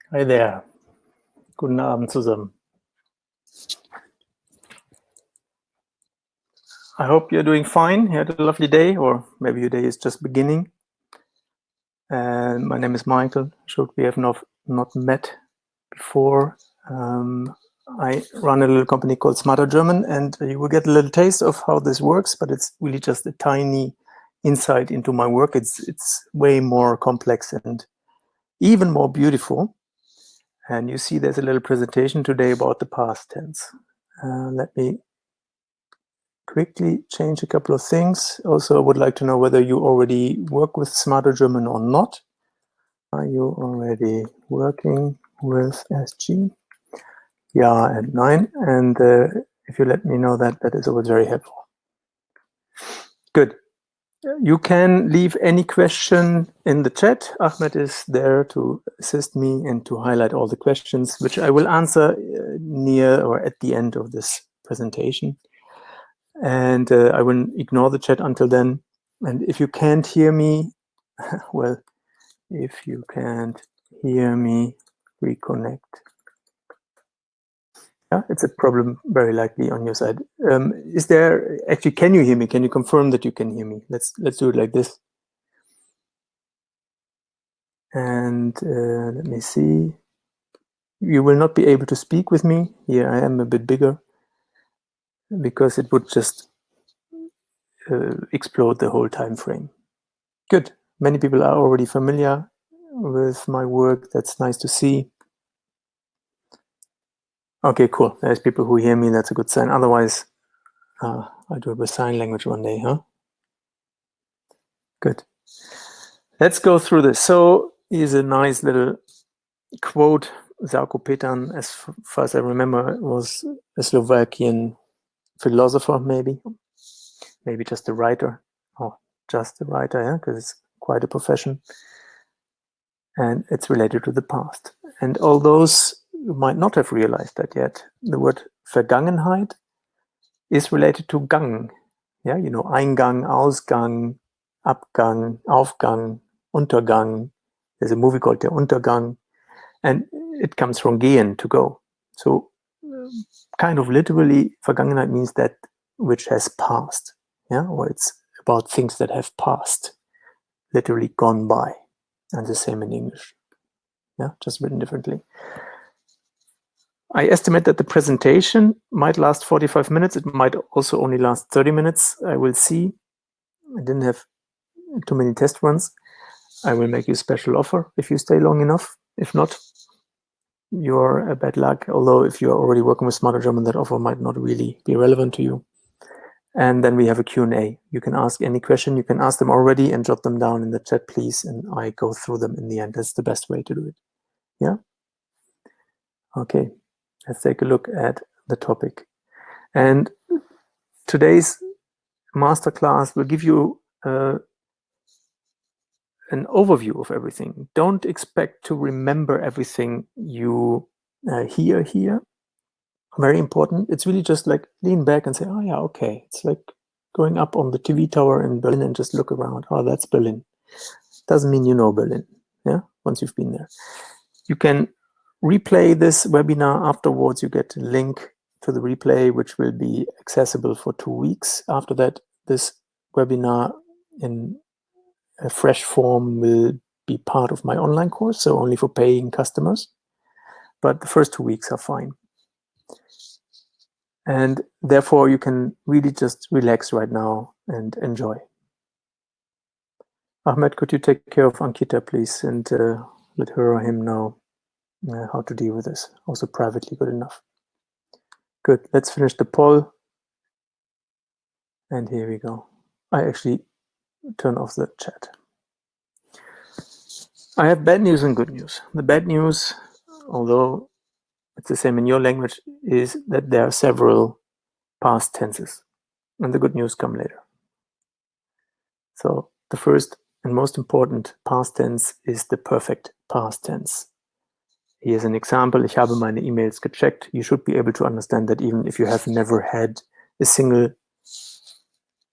Hi there. Guten Abend zusammen. I hope you're doing fine. You had a lovely day, or maybe your day is just beginning. And my name is Michael. Should we have not met before? I run a little company called A2-German, and you will get a little taste of how this works, but it's really just a tiny insight into my work. It's way more complex and even more beautiful. And you see there's a little presentation today about the past tense. Let me quickly change a couple of things. Also, I would like to know whether you already work with A2-German or not. Are you already working with SG? Yeah, and 9. And if you let me know that, that is always very helpful. Good. You can leave any question in the chat. Ahmed is there to assist me and to highlight all the questions, which I will answer near or at the end of this presentation. And I will ignore the chat until then. And if you can't hear me, well, if you can't hear me, reconnect. Yeah, it's a problem very likely on your side. Is there, actually, can you hear me? Can you confirm that you can hear me? Let's do it like this. And let me see. You will not be able to speak with me. Here I am a bit bigger because it would just explode the whole time frame. Good. Many people are already familiar with my work. That's nice to see. Okay, cool. There's people who hear me. That's a good sign. Otherwise, I do it with sign language one day, huh? Good. Let's go through this. So here's a nice little quote. Zarko Petan, as far as I remember, was a Slovakian philosopher, maybe just a writer. Oh, just a writer, yeah, because it's quite a profession. And it's related to the past. And all those who might not have realized that yet, the word Vergangenheit is related to Gang. Yeah, you know, Eingang, Ausgang, Abgang, Aufgang, Untergang. There's a movie called Der Untergang. And it comes from gehen, to go. So kind of literally, Vergangenheit means that which has passed. Yeah, or it's about things that have passed, literally gone by. And the same in English. Yeah, just written differently. I estimate that the presentation might last 45 minutes. It might also only last 30 minutes. I will see. I didn't have too many test runs. I will make you a special offer if you stay long enough. If not, you're a bad luck. Although if you're already working with A2-German, that offer might not really be relevant to you. And then we have a Q&A. You can ask any question. You can ask them already and jot them down in the chat, please. And I go through them in the end. That's the best way to do it. Yeah? Okay. Let's take a look at the topic. And today's masterclass will give you an overview of everything. Don't expect to remember everything you hear here. Very important. It's really just like lean back and say, oh yeah, okay. It's like going up on the TV tower in Berlin and just look around. Oh, that's Berlin. Doesn't mean you know Berlin, yeah, once you've been there. You can replay this webinar afterwards. You get a link to the replay, which will be accessible for 2 weeks. After that, this webinar in a fresh form will be part of my online course, so only for paying customers. But the first 2 weeks are fine. And therefore, you can really just relax right now and enjoy. Ahmed, could you take care of Ankita, please, and let her or him know how to deal with this, also privately, good enough. Good, let's finish the poll. And here we go. I actually turn off the chat. I have bad news and good news. The bad news, although it's the same in your language, is that there are several past tenses. And the good news come later. So the first and most important past tense is the perfect past tense. Here's an example. Ich habe meine E-Mails gecheckt. You should be able to understand that even if you have never had a single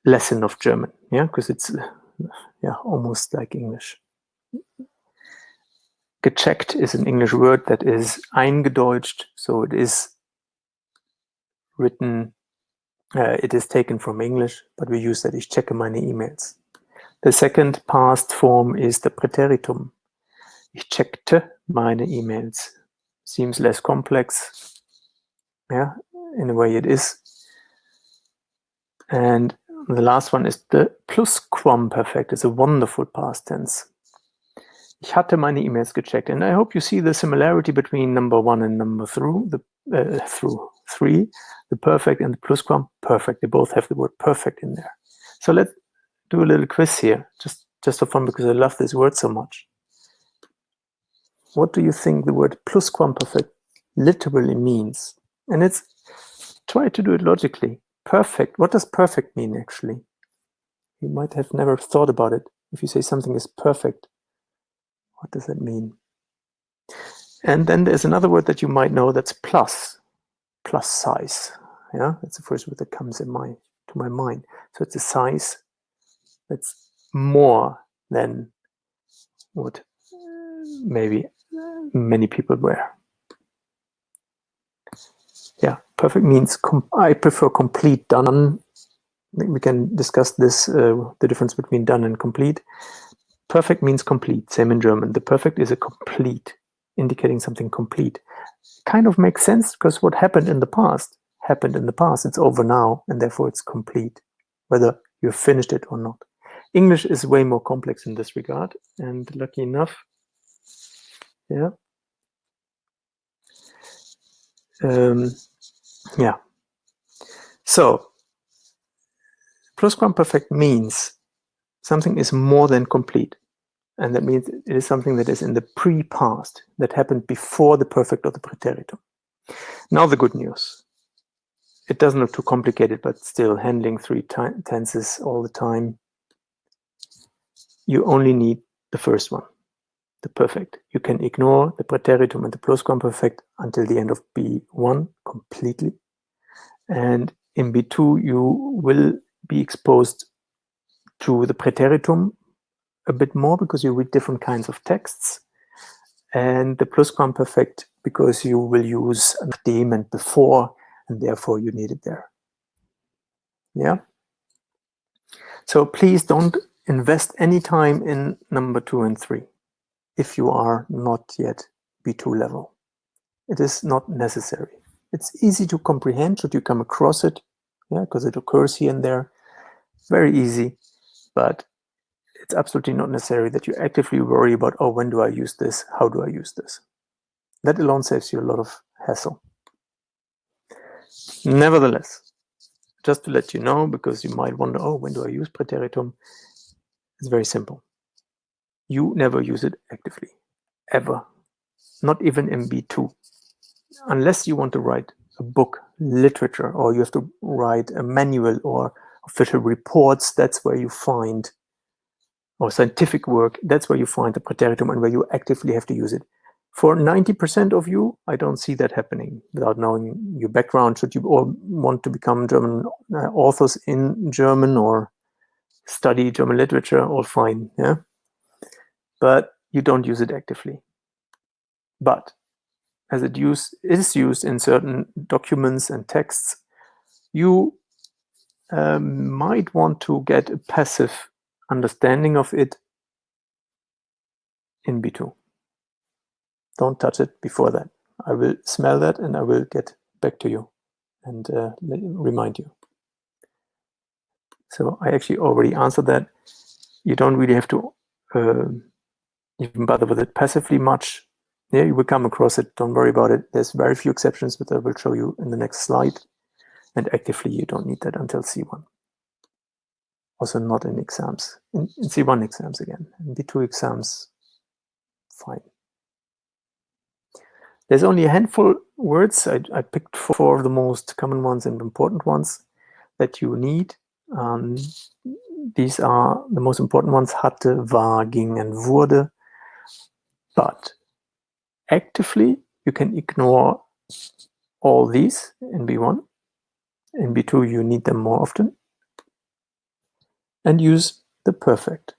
lesson of German, yeah, because it's almost like English. Gecheckt is an English word that is eingedeutscht, so it is written, it is taken from English, but we use that. Ich checke meine E-Mails. The second past form is the Präteritum. Ich checkte meine E-Mails. Seems less complex. Yeah, in a way it is. And the last one is the Plusquamperfekt. It's a wonderful past tense. Ich hatte meine E-Mails gecheckt, and I hope you see the similarity between number 1 and number 3, the perfect and the plusquamperfect. They both have the word perfect in there. So let's do a little quiz here, just for fun, because I love this word so much. What do you think the word plusquamperfect literally means? And it's, try to do it logically. Perfect, what does perfect mean actually? You might have never thought about it. If you say something is perfect, what does that mean? And then there's another word that you might know, that's plus size. Yeah, that's the first word that comes to my mind. So it's a size that's more than what maybe many people wear. Yeah, perfect means I prefer complete, done. We can discuss this, the difference between done and complete. Perfect means complete, same in German. The perfect is a complete, indicating something complete. Kind of makes sense, because what happened in the past, it's over now, and therefore it's complete, whether you've finished it or not. English is way more complex in this regard, and lucky enough, yeah. Yeah. So, plusquamperfekt means something is more than complete. And that means it is something that is in the pre-past, that happened before the perfect or the Präteritum. Now the good news. It doesn't look too complicated, but still handling 3 tenses all the time. You only need the first one, the perfect. You can ignore the Präteritum and the plusquamperfekt until the end of B1 completely. And in B2, you will be exposed to the Präteritum a bit more, because you read different kinds of texts, and the plusquamperfekt because you will use dem and before, and therefore you need it there. Yeah. So please don't invest any time in number 2 and 3 if you are not yet B2 level. It is not necessary. It's easy to comprehend should you come across it, yeah, because it occurs here and there. Very easy, but it's absolutely not necessary that you actively worry about, oh, when do I use this? How do I use this? That alone saves you a lot of hassle. Nevertheless, just to let you know, because you might wonder, oh, when do I use Präteritum? It's very simple. You never use it actively, ever. Not even in B2. Unless you want to write a book, literature, or you have to write a manual or official reports, that's where you find, or scientific work, that's where you find the Präteritum and where you actively have to use it. For 90% of you, I don't see that happening without knowing your background. Should you all want to become German authors in German or study German literature, all fine, yeah? But you don't use it actively. But as it is used in certain documents and texts, you might want to get a passive understanding of it in B2. Don't touch it before that. I will smell that and I will get back to you and remind you. So I actually already answered that. You don't really have to even bother with it passively much. Yeah, you will come across it. Don't worry about it. There's very few exceptions, but I will show you in the next slide. And actively, you don't need that until C1. Also not in exams. In C1 exams again. In B2 exams, fine. There's only a handful words. I picked 4 of the most common ones and important ones that you need. These are the most important ones: hatte, war, ging, and wurde. But actively, you can ignore all these in B1. In B2, you need them more often. And use the perfect.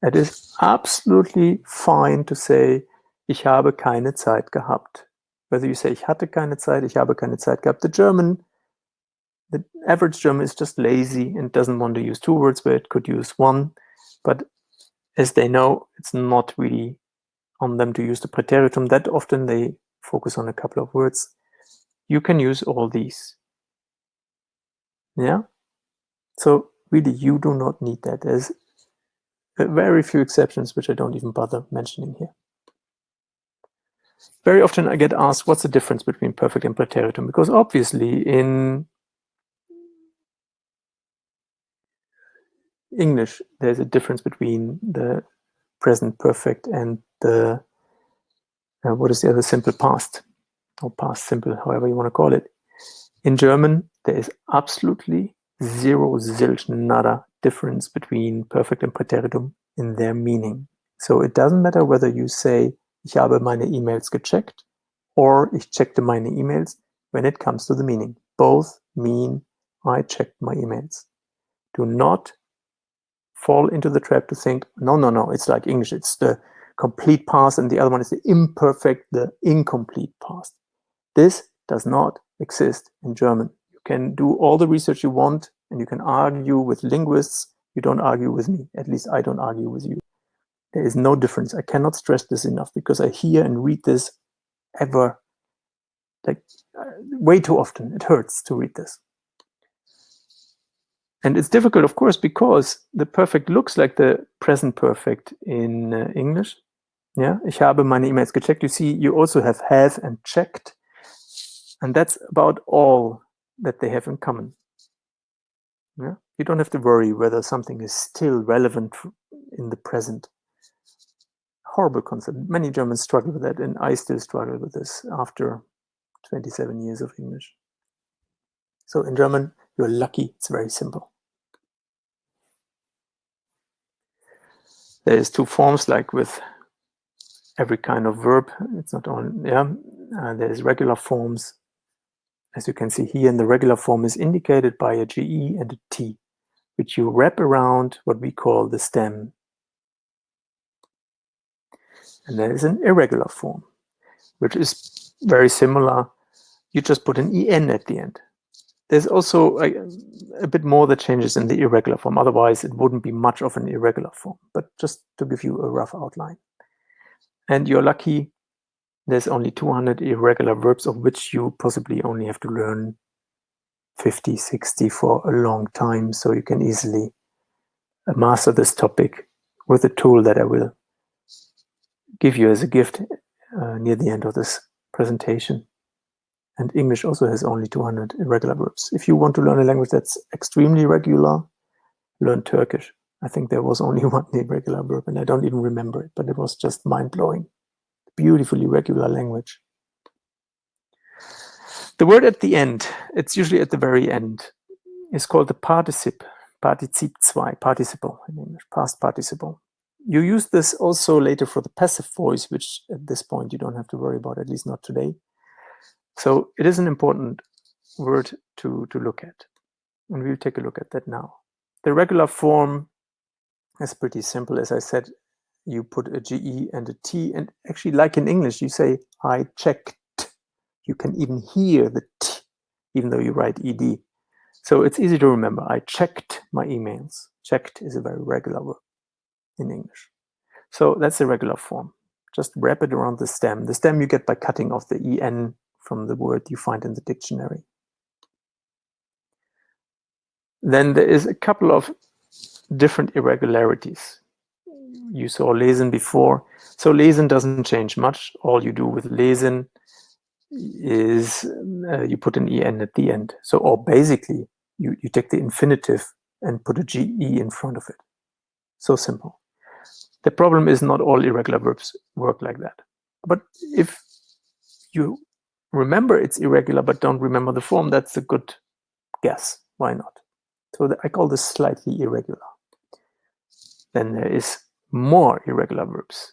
It is absolutely fine to say, ich habe keine Zeit gehabt. Whether you say ich hatte keine Zeit, ich habe keine Zeit gehabt. The average German is just lazy and doesn't want to use two words where it could use one. But as they know, it's not really on them to use the Präteritum that often. They focus on a couple of words. You can use all these. Yeah? So really, you do not need that. There's very few exceptions, which I don't even bother mentioning here. Very often I get asked, what's the difference between perfect and Präteritum? Because obviously in English, there's a difference between the present perfect and the, what is the other, simple past, or past simple, however you want to call it. In German, there is absolutely zero, zilch, nada difference between perfect and Präteritum in their meaning. So it doesn't matter whether you say, ich habe meine E-Mails gecheckt, or ich checkte meine E-Mails. When it comes to the meaning, both mean I checked my emails. Do not fall into the trap to think, no, it's like English. It's the complete past and the other one is the imperfect, the incomplete past. This does not exist in German. You can do all the research you want and you can argue with linguists. You don't argue with me. At least I don't argue with you. There is no difference. I cannot stress this enough because I hear and read this way too often. It hurts to read this. And it's difficult, of course, because the perfect looks like the present perfect in English. Yeah, ich habe meine E-Mails gecheckt. You see, you also have and checked. And that's about all that they have in common. Yeah? You don't have to worry whether something is still relevant in the present. Horrible concept. Many Germans struggle with that, and I still struggle with this after 27 years of English. So in German, you're lucky. It's very simple. There's two forms, like with every kind of verb. It's not only, there's regular forms. As you can see here, in the regular form is indicated by a GE and a T, which you wrap around what we call the stem. And there is an irregular form, which is very similar. You just put an EN at the end. There's also a bit more that changes in the irregular form. Otherwise, it wouldn't be much of an irregular form, but just to give you a rough outline. And you're lucky, there's only 200 irregular verbs, of which you possibly only have to learn 50, 60 for a long time. So you can easily master this topic with a tool that I will give you as a gift near the end of this presentation. And English also has only 200 irregular verbs. If you want to learn a language that's extremely regular, learn Turkish. I think there was only one irregular verb, and I don't even remember it, but it was just mind-blowing. Beautifully regular language. The word at the end, it's usually at the very end, is called the participle in English, past participle. You use this also later for the passive voice, which at this point you don't have to worry about, at least not today. So it is an important word to look at. And we'll take a look at that now. The regular form is pretty simple. As I said, you put a GE and a T, and actually, like in English, you say, I checked. You can even hear the T, even though you write ED. So it's easy to remember. I checked my emails. Checked is a very regular verb in English. So that's the regular form. Just wrap it around the stem. The stem you get by cutting off the EN from the word you find in the dictionary. Then there is a couple of different irregularities. You saw lesen before. So lesen doesn't change much. All you do with lesen is you put an EN at the end. So, or basically, you take the infinitive and put a GE in front of it. So simple. The problem is not all irregular verbs work like that. But if you remember it's irregular but don't remember the form, that's a good guess. Why not? So I call this slightly irregular. Then there is more irregular verbs.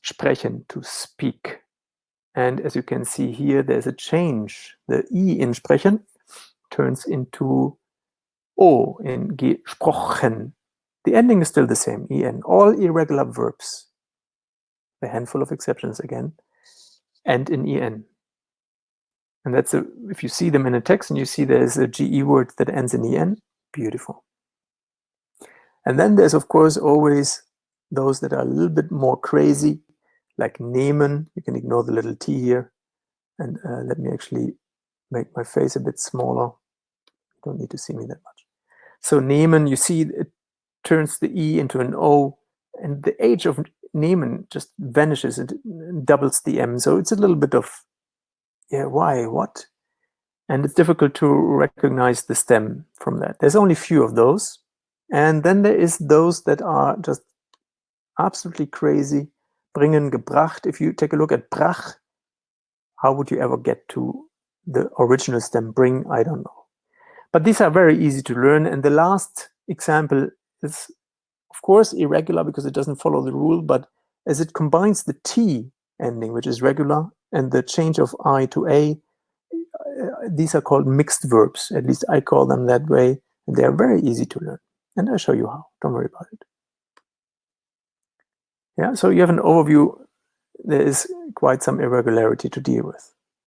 Sprechen, to speak. And as you can see here, there's a change. The I in sprechen turns into O in gesprochen. The ending is still the same, en. All irregular verbs a handful of exceptions again, and in en. And that's if you see them in a text and you see there's a GE word that ends in en, beautiful. And then there's, of course, always those that are a little bit more crazy, like nehmen. You can ignore the little t here. And let me actually make my face a bit smaller. You don't need to see me that much. So nehmen, you see it turns the E into an O, and the H of nehmen just vanishes. It doubles the M. So it's a little bit of, yeah, why, what? And it's difficult to recognize the stem from that. There's only a few of those. And then there is those that are just absolutely crazy. Bringen, gebracht. If you take a look at brach, how would you ever get to the original stem? Bring, I don't know. But these are very easy to learn. And the last example is, of course, irregular because it doesn't follow the rule, but as it combines the T ending, which is regular, and the change of I to A, these are called mixed verbs. At least I call them that way. And they are very easy to learn. And I'll show you how. Don't worry about it. Yeah, so you have an overview. There is quite some irregularity to deal with.